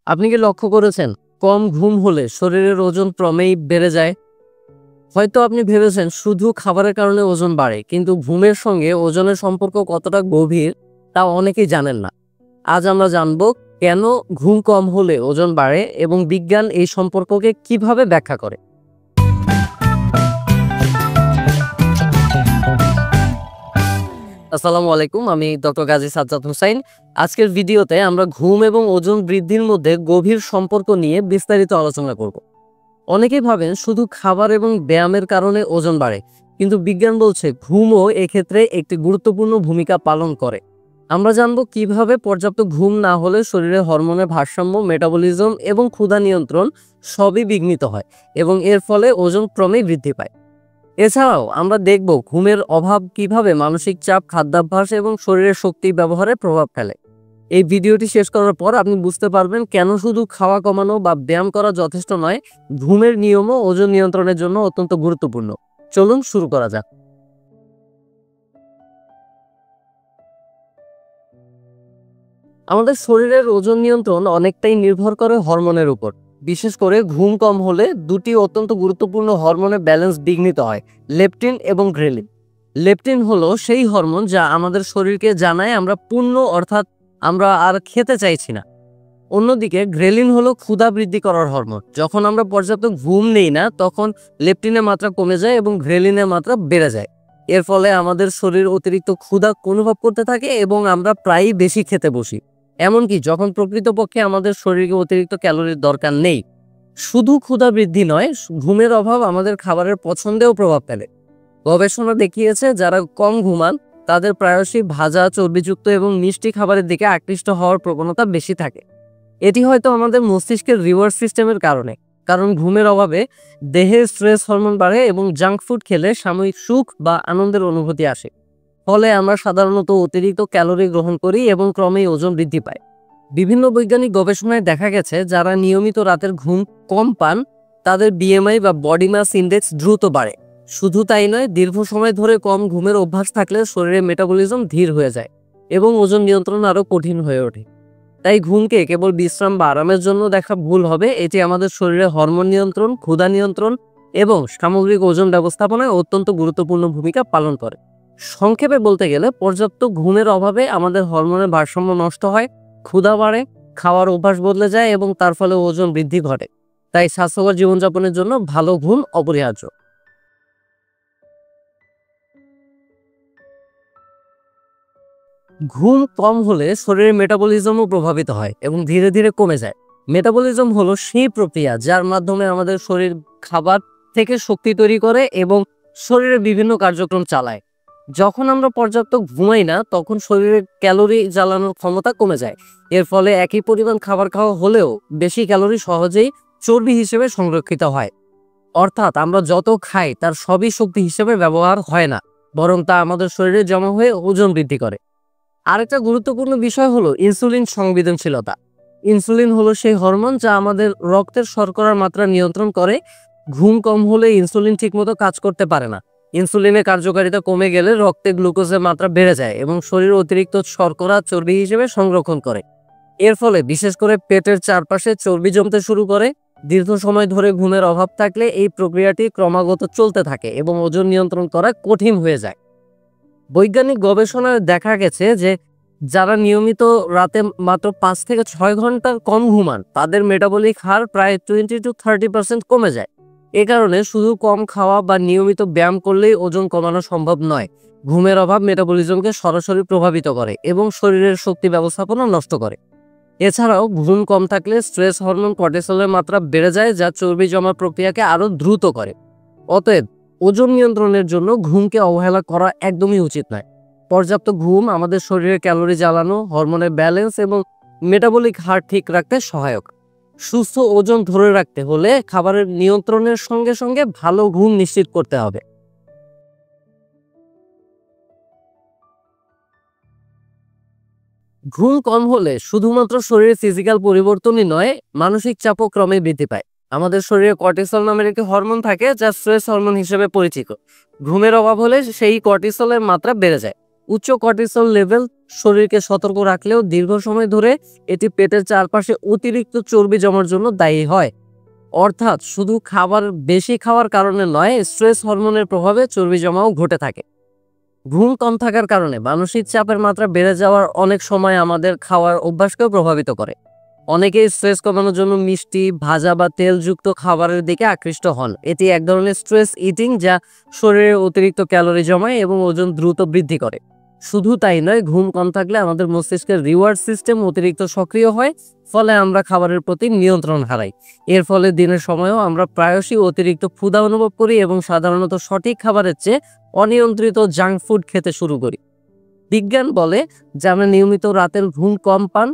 আপনি কি লক্ষ্য করেছেন কম ঘুম হলে শরীরের ওজন ক্রমেই বেড়ে যায়? হয়তো আপনি ভেবেছেন শুধু খাবারের কারণে ওজন বাড়ে, কিন্তু ঘুমের সঙ্গে ওজনের সম্পর্ক কতটা গভীর তা অনেকেই জানেন না। আজ আমরা জানব কেন ঘুম কম হলে ওজন বাড়ে এবং বিজ্ঞান এই সম্পর্ককে কিভাবে ব্যাখ্যা করে। আসসালামু আলাইকুম, আমি ডক্টর গাজী সাজ্জাদ হুসাইন। আজকের ভিডিওতে আমরা ঘুম এবং ওজন বৃদ্ধির মধ্যে গভীর সম্পর্ক নিয়ে বিস্তারিত আলোচনা করব। অনেকেই ভাবেন শুধু খাবার এবং ব্যায়ামের কারণে ওজন বাড়ে, কিন্তু বিজ্ঞান বলছে ঘুমও এক্ষেত্রে একটি গুরুত্বপূর্ণ ভূমিকা পালন করে। আমরা জানব কিভাবে পর্যাপ্ত ঘুম না হলে শরীরে হরমোনের ভারসাম্য, মেটাবলিজম এবং ক্ষুধা নিয়ন্ত্রণ সবই বিঘ্নিত হয় এবং এর ফলে ওজন ক্রমেই বৃদ্ধি পায়। এছাড়াও আমরা দেখব ঘুমের অভাব কিভাবে মানসিক চাপ, খাদ্যাভ্যাস এবং শরীরের শক্তি ব্যবহারে প্রভাব ফেলে। এই ভিডিওটি শেষ করার পর আপনি বুঝতে পারবেন কেন শুধু খাওয়া কমানো বা ব্যায়াম করা যথেষ্ট নয়, ঘুমের নিয়মও ওজন নিয়ন্ত্রণের জন্য অত্যন্ত গুরুত্বপূর্ণ। চলুন শুরু করা যাক। আমাদের শরীরের ওজন নিয়ন্ত্রণ অনেকটাই নির্ভর করে হরমোনের উপর। বিশেষ করে ঘুম কম হলে দুটি অত্যন্ত গুরুত্বপূর্ণ হরমোনের ব্যালেন্স বিঘ্নিত হয়, লেপটিন এবং গ্রেলিন। লেপটিন হলো সেই হরমোন যা আমাদের শরীরকে জানায় আমরা পূর্ণ, অর্থাৎ আমরা আর খেতে চাইছি না। অন্যদিকে গ্রেলিন হলো ক্ষুধা বৃদ্ধি করার হরমোন। যখন আমরা পর্যাপ্ত ঘুম নেই না, তখন লেপটিনের মাত্রা কমে যায় এবং গ্রেলিনের মাত্রা বেড়ে যায়। এর ফলে আমাদের শরীর অতিরিক্ত ক্ষুধা অনুভব করতে থাকে এবং আমরা প্রায়ই বেশি খেতে বসি, এমনকি যখন প্রকৃতপক্ষে আমাদের শরীরে অতিরিক্ত ক্যালোরির দরকার নেই। শুধু ক্ষুধা বৃদ্ধি নয়, ঘুমের অভাব আমাদের খাবারের পছন্দেও প্রভাব ফেলে। গবেষণা দেখিয়েছে যারা কম ঘুমান তাদের প্রায়শই ভাজা, চর্বিযুক্ত এবং মিষ্টি খাবারের দিকে আকৃষ্ট হওয়ার প্রবণতা বেশি থাকে। এটি হয়তো আমাদের মস্তিষ্কের রিওয়ার্ড সিস্টেমের কারণে, কারণ ঘুমের অভাবে দেহে স্ট্রেস হরমোন বাড়ে এবং জাঙ্ক ফুড খেলে সাময়িক সুখ বা আনন্দের অনুভূতি আসে। ফলে আমরা সাধারণত অতিরিক্ত ক্যালোরি গ্রহণ করি এবং ক্রমেই ওজন বৃদ্ধি পায়। বিভিন্ন বৈজ্ঞানিক গবেষণায় দেখা গেছে যারা নিয়মিত রাতের ঘুম কম পান তাদের বিএমআই বা বডি মাস ইনডেক্স দ্রুত বাড়ে। শুধু তাই নয়, দীর্ঘ সময় ধরে কম ঘুমের অভ্যাস থাকলে শরীরের মেটাবলিজম ধীর হয়ে যায় এবং ওজন নিয়ন্ত্রণ আরও কঠিন হয়ে ওঠে। তাই ঘুমকে কেবল বিশ্রাম বা আরামের জন্য দেখা ভুল হবে। এটি আমাদের শরীরে হরমোন নিয়ন্ত্রণ, ক্ষুধা নিয়ন্ত্রণ এবং সামগ্রিক ওজন ব্যবস্থাপনায় অত্যন্ত গুরুত্বপূর্ণ ভূমিকা পালন করে। সংক্ষেপে বলতে গেলে, পর্যাপ্ত ঘুমের অভাবে আমাদের হরমোনের ভারসাম্য নষ্ট হয়, ক্ষুধা বাড়ে, খাওয়ার অভ্যাস বদলে যায় এবং তার ফলে ওজন বৃদ্ধি ঘটে। তাই স্বাস্থ্যকর জীবনযাপনের জন্য ভালো ঘুম অপরিহার্য। ঘুম কম হলে শরীরের মেটাবলিজমও প্রভাবিত হয় এবং ধীরে ধীরে কমে যায়। মেটাবলিজম হলো সেই প্রক্রিয়া যার মাধ্যমে আমাদের শরীর খাবার থেকে শক্তি তৈরি করে এবং শরীরের বিভিন্ন কার্যক্রম চালায়। যখন আমরা পর্যাপ্ত ঘুমাই না, তখন শরীরের ক্যালোরি জ্বালানোর ক্ষমতা কমে যায়। এর ফলে একই পরিমাণ খাবার খাওয়া হলেও বেশি ক্যালোরি সহজেই চর্বি হিসেবে সংরক্ষিত হয়। অর্থাৎ আমরা যত খাই তার সবই শক্তি হিসেবে ব্যবহার হয় না, বরং তা আমাদের শরীরে জমা হয়ে ওজন বৃদ্ধি করে। আরেকটা গুরুত্বপূর্ণ বিষয় হলো ইনসুলিন সংবেদনশীলতা। ইনসুলিন হলো সেই হরমোন যা আমাদের রক্তের শর্করার মাত্রা নিয়ন্ত্রণ করে। ঘুম কম হলে ইনসুলিন ঠিকমতো কাজ করতে পারে না। ইনসুলিনের কার্যকারিতা কমে গেলে রক্তে গ্লুকোজের মাত্রা বেড়ে যায় এবং শরীর অতিরিক্ত শর্করা চর্বি হিসেবে সংরক্ষণ করে। এর ফলে বিশেষ করে পেটের চারপাশে চর্বি জমতে শুরু করে। দীর্ঘ সময় ধরে ঘুমের অভাব থাকলে এই প্রক্রিয়াটি ক্রমাগত চলতে থাকে এবং ওজন নিয়ন্ত্রণ করা কঠিন হয়ে যায়। বৈজ্ঞানিক গবেষণায় দেখা গেছে যে যারা নিয়মিত রাতে মাত্র 5 থেকে 6 ঘন্টা কম ঘুমান তাদের মেটাবলিক হার প্রায় 20-30% কমে যায়। এ কারণে শুধু কম খাওয়া বা নিয়মিত ব্যায়াম করলেই ওজন কমানো সম্ভব নয়। ঘুমের অভাব মেটাবলিজমকে সরাসরি প্রভাবিত করে এবং শরীরের শক্তি ব্যবস্থাপনা নষ্ট করে। এছাড়াও ঘুম কম থাকলে স্ট্রেস হরমোন কর্টিসলের মাত্রা বেড়ে যায়, যা চর্বি জমার প্রক্রিয়াকে আরো দ্রুত করে। অতএব ওজন নিয়ন্ত্রণের জন্য ঘুমকে অবহেলা করা একদমই উচিত নয়। পর্যাপ্ত ঘুম আমাদের শরীরে ক্যালোরি জ্বালানো, হরমোনের ব্যালেন্স এবং মেটাবলিক হার ঠিক রাখতে সহায়ক। সুস্থ ওজন ধরে রাখতে হলে খাবারের নিয়ন্ত্রণের সঙ্গে সঙ্গে ভালো ঘুম নিশ্চিত করতে হবে। ঘুম কম হলে শুধুমাত্র শরীরে ফিজিক্যাল পরিবর্তনই নয়, মানসিক চাপও ক্রমে বৃদ্ধি পায়। আমাদের শরীরে কর্টিসল নামের একটি হরমোন থাকে যা স্ট্রেস হরমোন হিসেবে পরিচিত। ঘুমের অভাব হলে সেই কর্টিসলের মাত্রা বেড়ে যায়, উচ্চ কর্টিসল লেভেল শরীরকে সতর্ক রাখলেও দীর্ঘ সময় ধরে এটি পেটের চারপাশে অতিরিক্ত চর্বি জমার জন্য দায়ী হয়। অর্থাৎ শুধু বেশি খাওয়ার কারণে নয়, স্ট্রেস হরমোনের প্রভাবে চর্বি জমাও ঘটে থাকে। ঘুম কম থাকার কারণে মানসিক চাপের মাত্রা বেড়ে যাওয়ার অনেক সময় আমাদের খাওয়ার অভ্যাসকেও প্রভাবিত করে। অনেকেই স্ট্রেস কমানোর জন্য মিষ্টি, ভাজা বা তেলযুক্ত খাবারের দিকে আকৃষ্ট হন। এটি এক ধরনের স্ট্রেস ইটিং, যা শরীরে অতিরিক্ত ক্যালোরি জমায় এবং ওজন দ্রুত বৃদ্ধি করে। শুধু তাই নয়, ঘুম কম থাকলে আমাদের মস্তিষ্কের রিওয়ার্ড সিস্টেম অতিরিক্ত সক্রিয় হয়, ফলে আমরা খাবারের প্রতি নিয়ন্ত্রণ হারাই। এর ফলে দিনের সময়ও আমরা প্রায়শই অতিরিক্ত ক্ষুধা অনুভব করি এবং সাধারণত সঠিক খাবারের চেয়ে অনিয়ন্ত্রিত জাঙ্ক ফুড খেতে শুরু করি। বিজ্ঞান বলে, যারা নিয়মিত রাতের ঘুম কম পান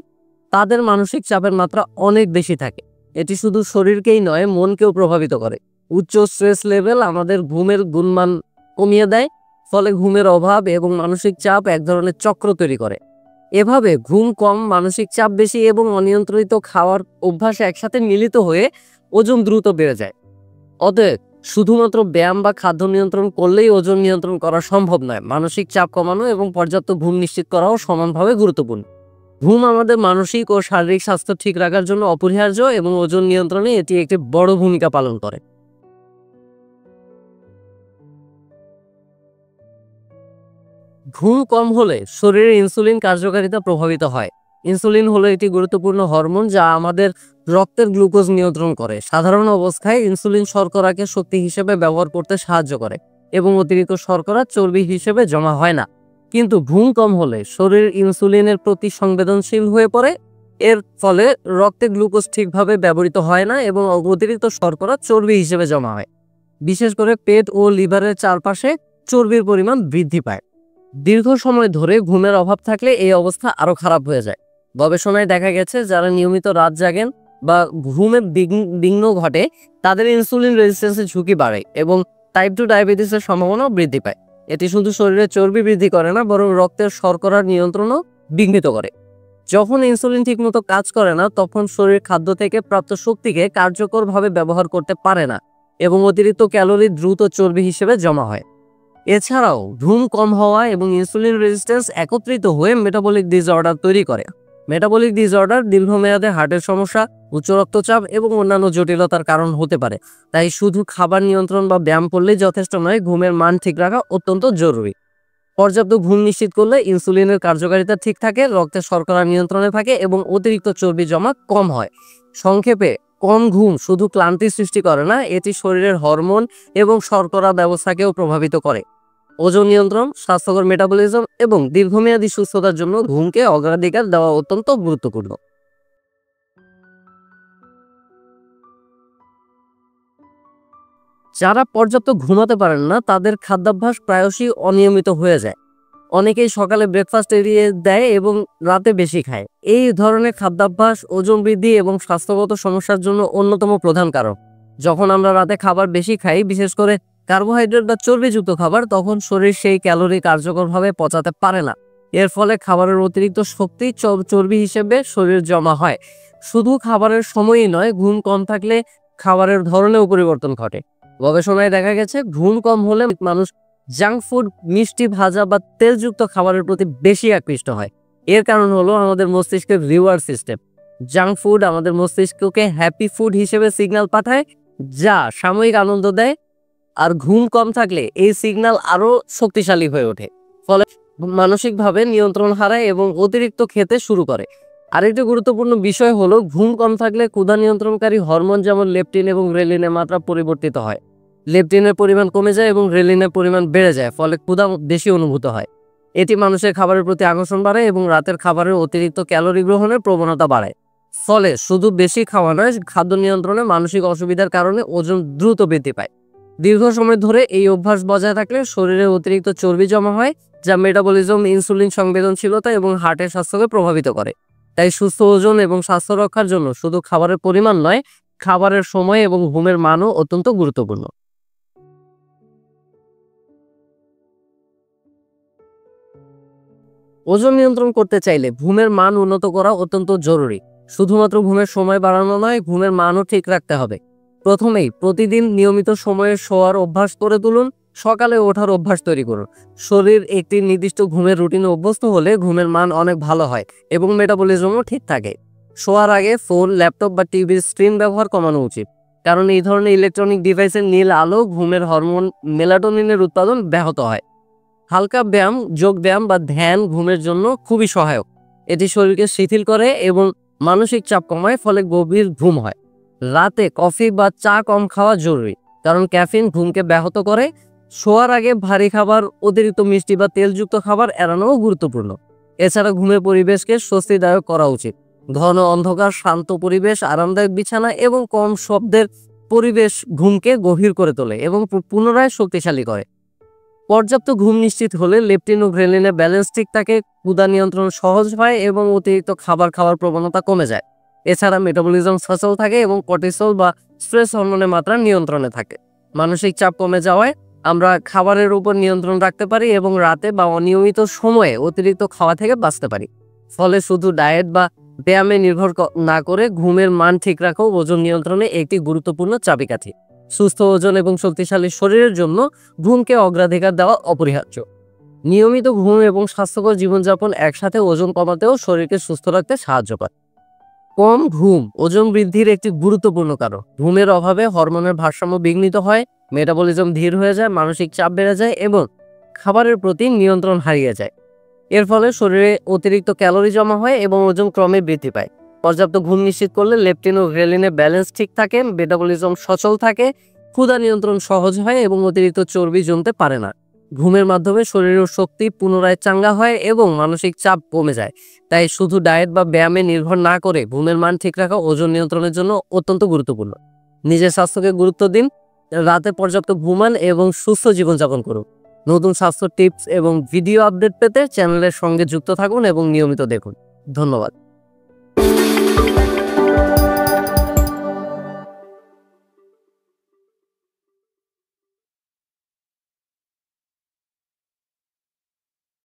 তাদের মানসিক চাপের মাত্রা অনেক বেশি থাকে। এটি শুধু শরীরকেই নয়, মনকেও প্রভাবিত করে। উচ্চ স্ট্রেস লেভেল আমাদের ঘুমের গুণমান কমিয়ে দেয়, ফলে ঘুমের অভাব এবং মানসিক চাপ এক ধরনের চক্র তৈরি করে। এভাবে ঘুম কম, মানসিক চাপ বেশি এবং অনিয়ন্ত্রিত খাওয়ার অভ্যাস একসাথে মিলিত হয়ে ওজন দ্রুত বেড়ে যায়। অতএব শুধুমাত্র ব্যায়াম বা খাদ্য নিয়ন্ত্রণ করলেই ওজন নিয়ন্ত্রণ করা সম্ভব নয়। মানসিক চাপ কমানো এবং পর্যাপ্ত ঘুম নিশ্চিত করাও সমানভাবে গুরুত্বপূর্ণ। ঘুম আমাদের মানসিক ও শারীরিক স্বাস্থ্য ঠিক রাখার জন্য অপরিহার্য এবং ওজন নিয়ন্ত্রণে এটি একটি বড় ভূমিকা পালন করে। ঘুম কম হলে শরীরে ইনসুলিন কার্যকারিতা প্রভাবিত হয়। ইনসুলিন হলো একটি গুরুত্বপূর্ণ হরমোন যা আমাদের রক্তের গ্লুকোজ নিয়ন্ত্রণ করে। সাধারণ অবস্থায় ইনসুলিন শর্করাকে শক্তি হিসেবে ব্যবহার করতে সাহায্য করে এবং অতিরিক্ত শর্করা চর্বি হিসেবে জমা হয় না। কিন্তু ঘুম কম হলে শরীর ইনসুলিনের প্রতি সংবেদনশীল হয়ে পড়ে। এর ফলে রক্তে গ্লুকোজ ঠিকভাবে ব্যবহৃত হয় না এবং অতিরিক্ত শর্করা চর্বি হিসেবে জমা হয়। বিশেষ করে পেট ও লিভারের চারপাশে চর্বির পরিমাণ বৃদ্ধি পায়। দীর্ঘ সময় ধরে ঘুমের অভাব থাকলে এই অবস্থা আরো খারাপ হয়ে যায়। গবেষণায় দেখা গেছে, যারা নিয়মিত রাত জাগেন বা ঘুমের বিঘ্ন ঘটে তাদের ইনসুলিন রেজিস্ট্যান্সের ঝুঁকি বাড়ে এবং টাইপ 2 ডায়াবেটিসের সম্ভাবনাও বৃদ্ধি পায়। এটি শুধু শরীরে চর্বি বৃদ্ধি করে না, বরং রক্তের শর্করার নিয়ন্ত্রণও বিঘ্নিত করে। যখন ইনসুলিন ঠিকমতো কাজ করে না, তখন শরীর খাদ্য থেকে প্রাপ্ত শক্তিকে কার্যকরভাবে ব্যবহার করতে পারে না এবং অতিরিক্ত ক্যালোরি দ্রুত চর্বি হিসেবে জমা হয়। এছাড়াও ঘুম কম হওয়া এবং ইনসুলিন রেজিস্ট্যান্স একত্রিত হয়ে মেটাবলিক ডিসঅর্ডার তৈরি করে। মেটাবলিক ডিসঅর্ডার দীর্ঘমেয়াদে হার্টের সমস্যা, উচ্চ রক্তচাপ এবং অন্যান্য জটিলতার কারণ হতে পারে। তাই শুধু খাবার নিয়ন্ত্রণ বা ব্যায়াম করলেই যথেষ্ট নয়, ঘুমের মান ঠিক রাখা অত্যন্ত জরুরি। পর্যাপ্ত ঘুম নিশ্চিত করলে ইনসুলিনের কার্যকারিতা ঠিক থাকে, রক্তের শর্করা নিয়ন্ত্রণে থাকে এবং অতিরিক্ত চর্বি জমা কম হয়। সংক্ষেপে, কম ঘুম শুধু ক্লান্তি সৃষ্টি করে না, এটি শরীরের হরমোন এবং শর্করা ব্যবস্থাকেও প্রভাবিত করে। ওজন নিয়ন্ত্রণ, স্বাস্থ্যকর মেটাবলিজম এবং দীর্ঘমেয়াদী সুস্থতার জন্য ঘুমকে অগ্রাধিকার দেওয়া অত্যন্ত গুরুত্বপূর্ণ। যারা পর্যাপ্ত ঘুমাতে পারেন না তাদের খাদ্যাভ্যাস প্রায়শই অনিয়মিত হয়ে যায়। অনেকেই সকালে ব্রেকফাস্ট এড়িয়ে দেয় এবং রাতে বেশি খায়। এই ধরনের খাদ্যাভ্যাস ওজন বৃদ্ধি এবং স্বাস্থ্যগত সমস্যার জন্য অন্যতম প্রধান কারণ। যখন আমরা রাতে খাবার বেশি খাই, বিশেষ করে কার্বোহাইড্রেট বা চর্বিযুক্ত খাবার, তখন শরীর সেই ক্যালোরি কার্যকরভাবে পচাতে পারে না। এর ফলে খাবারের অতিরিক্ত শক্তি চর্বি হিসেবে শরীর জমা হয়। শুধু খাবারের সময়ই নয়, ঘুম কম থাকলে খাবারের ধরনেও পরিবর্তন ঘটে। গবেষণায় দেখা গেছে, ঘুম কম হলে মানুষ জাঙ্ক ফুড, মিষ্টি, ভাজা বা তেলযুক্ত খাবারের প্রতি বেশি আকৃষ্ট হয়। এর কারণ হলো আমাদের মস্তিষ্কের রিওয়ার্ড সিস্টেম। জাঙ্ক ফুড আমাদের মস্তিষ্ককে হ্যাপি ফুড হিসেবে সিগন্যাল পাঠায়, যা সাময়িক আনন্দ দেয়। আর ঘুম কম থাকলে এই সিগন্যাল আরো শক্তিশালী হয়ে ওঠে, ফলে মানসিকভাবে নিয়ন্ত্রণ হারায় এবং অতিরিক্ত খেতে শুরু করে। আরেকটি গুরুত্বপূর্ণ বিষয় হলো, ঘুম কম থাকলে ক্ষুধা নিয়ন্ত্রণকারী হরমোন যেমন লেপটিন এবং রেলিনের মাত্রা পরিবর্তিত হয়। লেপটিনের পরিমাণ কমে যায় এবং রেলিনের পরিমাণ বেড়ে যায়, ফলে ক্ষুধা বেশি অনুভূত হয়। এটি মানুষের খাবারের প্রতি আকর্ষণ বাড়ায় এবং রাতের খাবারের অতিরিক্ত ক্যালোরি গ্রহণের প্রবণতা বাড়ায়। ফলে শুধু বেশি খাওয়া নয়, খাদ্য নিয়ন্ত্রণে মানসিক অসুবিধার কারণে ওজন দ্রুত বৃদ্ধি পায়। দীর্ঘ সময় ধরে এই অভ্যাস বজায় থাকলে শরীরে অতিরিক্ত চর্বি জমা হয়, যা মেটাবলিজম, ইনসুলিন সংবেদনশীলতা এবং হার্টের স্বাস্থ্যকে প্রভাবিত করে। তাই সুস্থ ওজন এবং স্বাস্থ্য রক্ষার জন্য শুধু খাবারের পরিমাণ নয়, খাবারের সময় এবং ঘুমের মানও অত্যন্ত গুরুত্বপূর্ণ। ওজন নিয়ন্ত্রণ করতে চাইলে ঘুমের মান উন্নত করা অত্যন্ত জরুরি। শুধুমাত্র ঘুমের সময় বাড়ানো নয়, ঘুমের মানও ঠিক রাখতে হবে। প্রথমেই প্রতিদিন নিয়মিত সময়ে শোয়ার অভ্যাস করে তুলুন। সকালে ওঠার অভ্যাস তৈরি করুন। শরীর একটি নির্দিষ্ট ঘুমের রুটিনে অভ্যস্ত হলে ঘুমের মান অনেক ভালো হয় এবং মেটাবলিজমও ঠিক থাকে। শোয়ার আগে ফোন, ল্যাপটপ বা টিভির স্ক্রিন ব্যবহার কমানো উচিত, কারণ এই ধরনের ইলেকট্রনিক ডিভাইসের নীল আলো ঘুমের হরমোন মেলাটোনিনের উৎপাদন ব্যাহত হয়। হালকা ব্যায়াম, যোগ ব্যায়াম বা ধ্যান ঘুমের জন্য খুবই সহায়ক। এটি শরীরকে শিথিল করে এবং মানসিক চাপ কমায়, ফলে গভীর ঘুম হয়। রাতে কফি বা চা কম খাওয়া জরুরি, কারণ ক্যাফিন ঘুমকে ব্যাহত করে। শোয়ার আগে ভারী খাবার, অতিরিক্ত মিষ্টি বা তেলযুক্ত খাবার এড়ানোও গুরুত্বপূর্ণ। এছাড়া ঘুমের পরিবেশকে স্বস্তিদায়ক করা উচিত। ঘন অন্ধকার, শান্ত পরিবেশ, আরামদায়ক বিছানা এবং কম শব্দের পরিবেশ ঘুমকে গভীর করে তোলে এবং পুনরায় শক্তিশালী করে। পর্যাপ্ত ঘুম নিশ্চিত হলে লেপটিন ও গ্রেলিনের ব্যালেন্স ঠিক থাকে, ক্ষুধা নিয়ন্ত্রণ সহজ হয় এবং অতিরিক্ত খাবার খাওয়ার প্রবণতা কমে যায়। এছাড়া মেটাবলিজম সচল থাকে এবং কর্টিসল বা স্ট্রেস হরমোনের মাত্রা নিয়ন্ত্রণে থাকে। মানসিক চাপ কমে যাওয়ায় আমরা খাবারের উপর নিয়ন্ত্রণ রাখতে পারি এবং রাতে বা অনিয়মিত সময়ে অতিরিক্ত খাওয়া থেকে বাঁচতে পারি। ফলে শুধু ডায়েট বা ব্যায়ামে নির্ভর না করে ঘুমের মান ঠিক রাখাও ওজন নিয়ন্ত্রণে একটি গুরুত্বপূর্ণ চাবিকাঠি। সুস্থ ওজন এবং শক্তিশালী শরীরের জন্য ঘুমকে অগ্রাধিকার দেওয়া অপরিহার্য। নিয়মিত ঘুম এবং স্বাস্থ্যকর জীবনযাপন একসাথে ওজন কমাতেও শরীরকে সুস্থ রাখতে সাহায্য করে। কম ঘুম ওজন বৃদ্ধির একটি গুরুত্বপূর্ণ কারণ। ঘুমের অভাবে হরমোনের ভারসাম্য বিঘ্নিত হয়, মেটাবলিজম ধীর হয়ে যায়, মানসিক চাপ বেড়ে যায় এবং খাবারের প্রতি নিয়ন্ত্রণ হারিয়ে যায়। এর ফলে শরীরে অতিরিক্ত ক্যালোরি জমা হয় এবং ওজন ক্রমে বৃদ্ধি পায়। পর্যাপ্ত ঘুম নিশ্চিত করলে লেপটিন ও গ্রেলিনের ব্যালেন্স ঠিক থাকে, মেটাবলিজম সচল থাকে, ক্ষুধা নিয়ন্ত্রণ সহজ হয় এবং অতিরিক্ত চর্বি জমতে পারে না। ঘুমের মাধ্যমে শরীরের শক্তি পুনরায় চাঙ্গা হয় এবং মানসিক চাপ কমে যায়। তাই শুধু ডায়েট বা ব্যায়ামে নির্ভর না করে ঘুমের মান ঠিক রাখা ওজন নিয়ন্ত্রণের জন্য অত্যন্ত গুরুত্বপূর্ণ। নিজের স্বাস্থ্যকে গুরুত্ব দিন, রাতে পর্যাপ্ত ঘুমান এবং সুস্থ জীবনযাপন করুন। নতুন স্বাস্থ্য টিপস এবং ভিডিও আপডেট পেতে চ্যানেলের সঙ্গে যুক্ত থাকুন এবং নিয়মিত দেখুন। ধন্যবাদ।